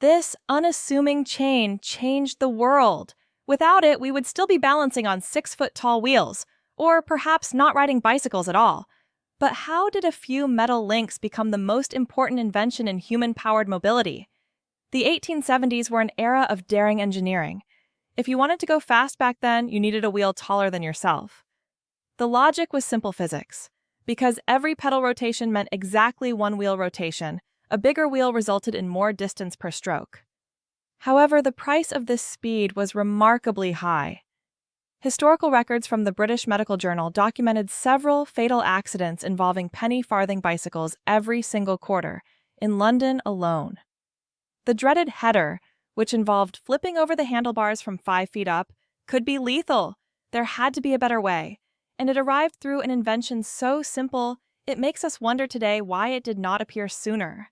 This unassuming chain changed the world. Without it, we would still be balancing on 6-foot tall wheels, or perhaps not riding bicycles at all. But how did a few metal links become the most important invention in human-powered mobility? The 1870s were an era of daring engineering. If you wanted to go fast back then, you needed a wheel taller than yourself. The logic was simple physics. Because every pedal rotation meant exactly one wheel rotation, a bigger wheel resulted in more distance per stroke. However, the price of this speed was remarkably high. Historical records from the British Medical Journal documented several fatal accidents involving penny-farthing bicycles every single quarter, in London alone. The dreaded header, which involved flipping over the handlebars from 5 feet up, could be lethal. There had to be a better way, and it arrived through an invention so simple, it makes us wonder today why it did not appear sooner.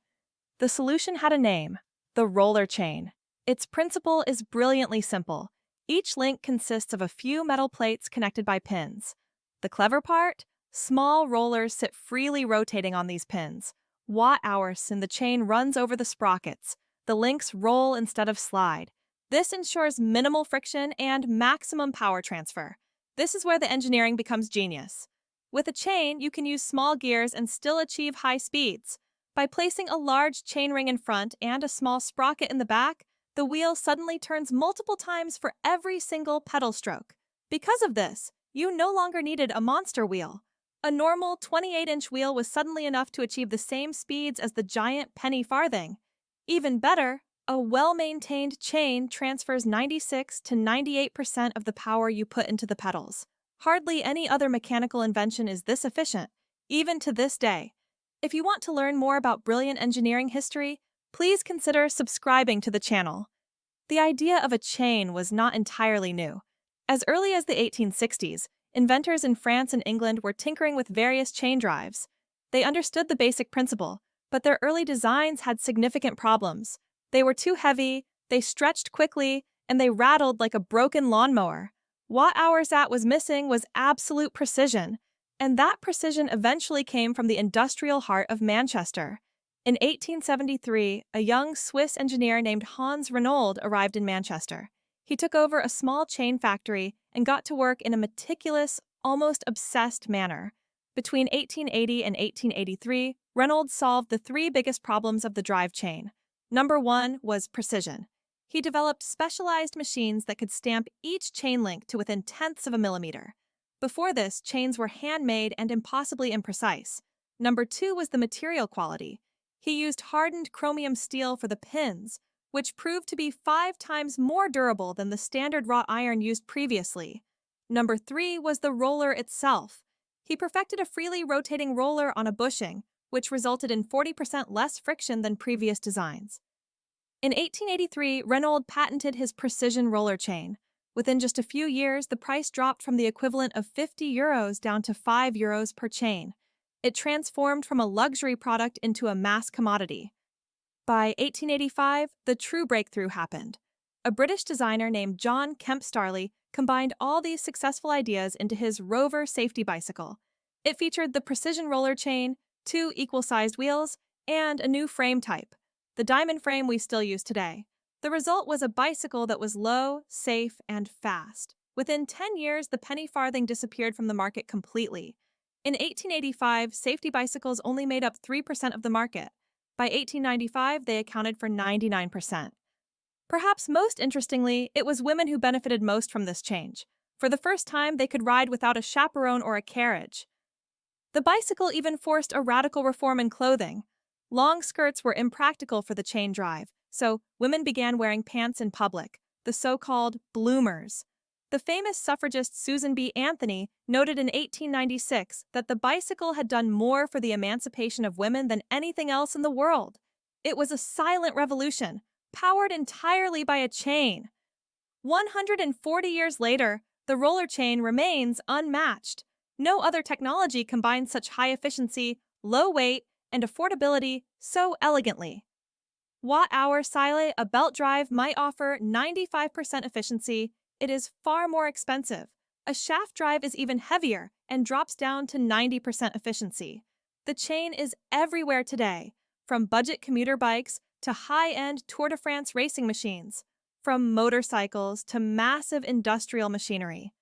The solution had a name: the roller chain. Its principle is brilliantly simple. Each link consists of a few metal plates connected by pins. The clever part? Small rollers sit freely rotating on these pins. Watt-hours in the chain runs over the sprockets. The links roll instead of slide. This ensures minimal friction and maximum power transfer. This is where the engineering becomes genius. With a chain, you can use small gears and still achieve high speeds. By placing a large chainring in front and a small sprocket in the back, the wheel suddenly turns multiple times for every single pedal stroke. Because of this, you no longer needed a monster wheel. A normal 28-inch wheel was suddenly enough to achieve the same speeds as the giant penny-farthing. Even better, a well-maintained chain transfers 96 to 98% of the power you put into the pedals. Hardly any other mechanical invention is this efficient, even to this day. If you want to learn more about brilliant engineering history, please consider subscribing to the channel. The idea of a chain was not entirely new. As early as the 1860s, inventors in France and England were tinkering with various chain drives. They understood the basic principle, but their early designs had significant problems. They were too heavy, they stretched quickly, and they rattled like a broken lawnmower. What that was missing was absolute precision, and that precision eventually came from the industrial heart of Manchester. In 1873, a young Swiss engineer named Hans Reynold arrived in Manchester. He took over a small chain factory and got to work in a meticulous, almost obsessed manner. Between 1880 and 1883, Reynold solved the 3 biggest problems of the drive chain. Number 1 was precision. He developed specialized machines that could stamp each chain link to within tenths of a millimeter. Before this, chains were handmade and impossibly imprecise. Number 2 was the material quality. He used hardened chromium steel for the pins, which proved to be 5 times more durable than the standard wrought iron used previously. Number 3 was the roller itself. He perfected a freely rotating roller on a bushing, which resulted in 40% less friction than previous designs. In 1883, Reynold patented his precision roller chain. Within just a few years, the price dropped from the equivalent of €50 down to €5 per chain. It transformed from a luxury product into a mass commodity. By 1885, the true breakthrough happened. A British designer named John Kemp Starley combined all these successful ideas into his Rover Safety Bicycle. It featured the precision roller chain, 2 equal-sized wheels, and a new frame type, the diamond frame we still use today. The result was a bicycle that was low, safe, and fast. Within 10 years, the penny-farthing disappeared from the market completely. In 1885, safety bicycles only made up 3% of the market. By 1895, they accounted for 99%. Perhaps most interestingly, it was women who benefited most from this change. For the first time, they could ride without a chaperone or a carriage. The bicycle even forced a radical reform in clothing. Long skirts were impractical for the chain drive, so women began wearing pants in public, the so-called bloomers. The famous suffragist Susan B. Anthony noted in 1896 that the bicycle had done more for the emancipation of women than anything else in the world. It was a silent revolution, powered entirely by a chain. 140 years later, the roller chain remains unmatched. No other technology combines such high efficiency, low weight, and affordability so elegantly. Watt-hour Sile, a belt drive might offer 95% efficiency. It is far more expensive. A shaft drive is even heavier and drops down to 90% efficiency. The chain is everywhere today, from budget commuter bikes to high-end Tour de France racing machines, from motorcycles to massive industrial machinery.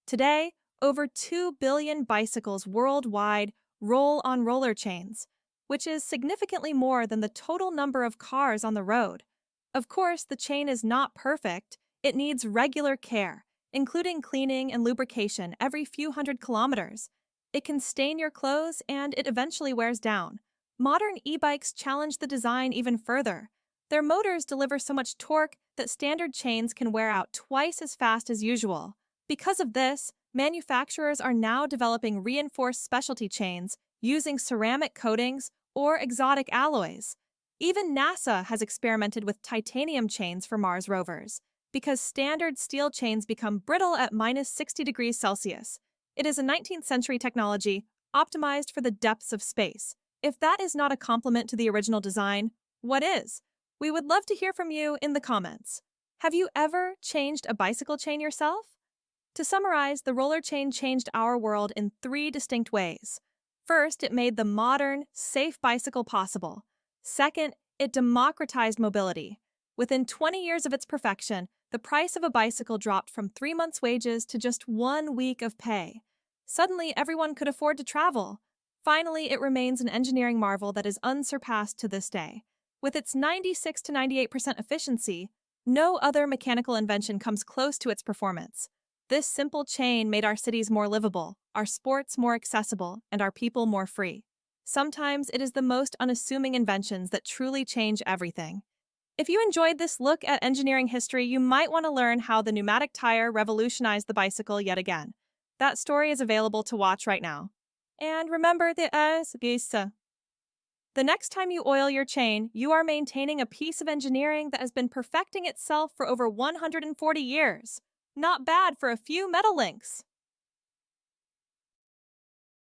Today, over 2 billion bicycles worldwide roll on roller chains, which is significantly more than the total number of cars on the road. Of course, the chain is not perfect. It needs regular care, including cleaning and lubrication every few hundred kilometers. It can stain your clothes and it eventually wears down. Modern e-bikes challenge the design even further. Their motors deliver so much torque that standard chains can wear out twice as fast as usual. Because of this, manufacturers are now developing reinforced specialty chains using ceramic coatings or exotic alloys. Even NASA has experimented with titanium chains for Mars rovers, because standard steel chains become brittle at -60 degrees Celsius. It is a 19th century technology optimized for the depths of space. If that is not a compliment to the original design, what is? We would love to hear from you in the comments. Have you ever changed a bicycle chain yourself? To summarize, the roller chain changed our world in 3 distinct ways. First, it made the modern, safe bicycle possible. Second, it democratized mobility. Within 20 years of its perfection, the price of a bicycle dropped from 3 months' wages to just 1 week of pay. Suddenly, everyone could afford to travel. Finally, it remains an engineering marvel that is unsurpassed to this day. With its 96 to 98% efficiency, no other mechanical invention comes close to its performance. This simple chain made our cities more livable, our sports more accessible, and our people more free. Sometimes it is the most unassuming inventions that truly change everything. If you enjoyed this look at engineering history, you might want to learn how the pneumatic tire revolutionized the bicycle yet again. That story is available to watch right now. And remember the next time you oil your chain, you are maintaining a piece of engineering that has been perfecting itself for over 140 years. Not bad for a few metal links.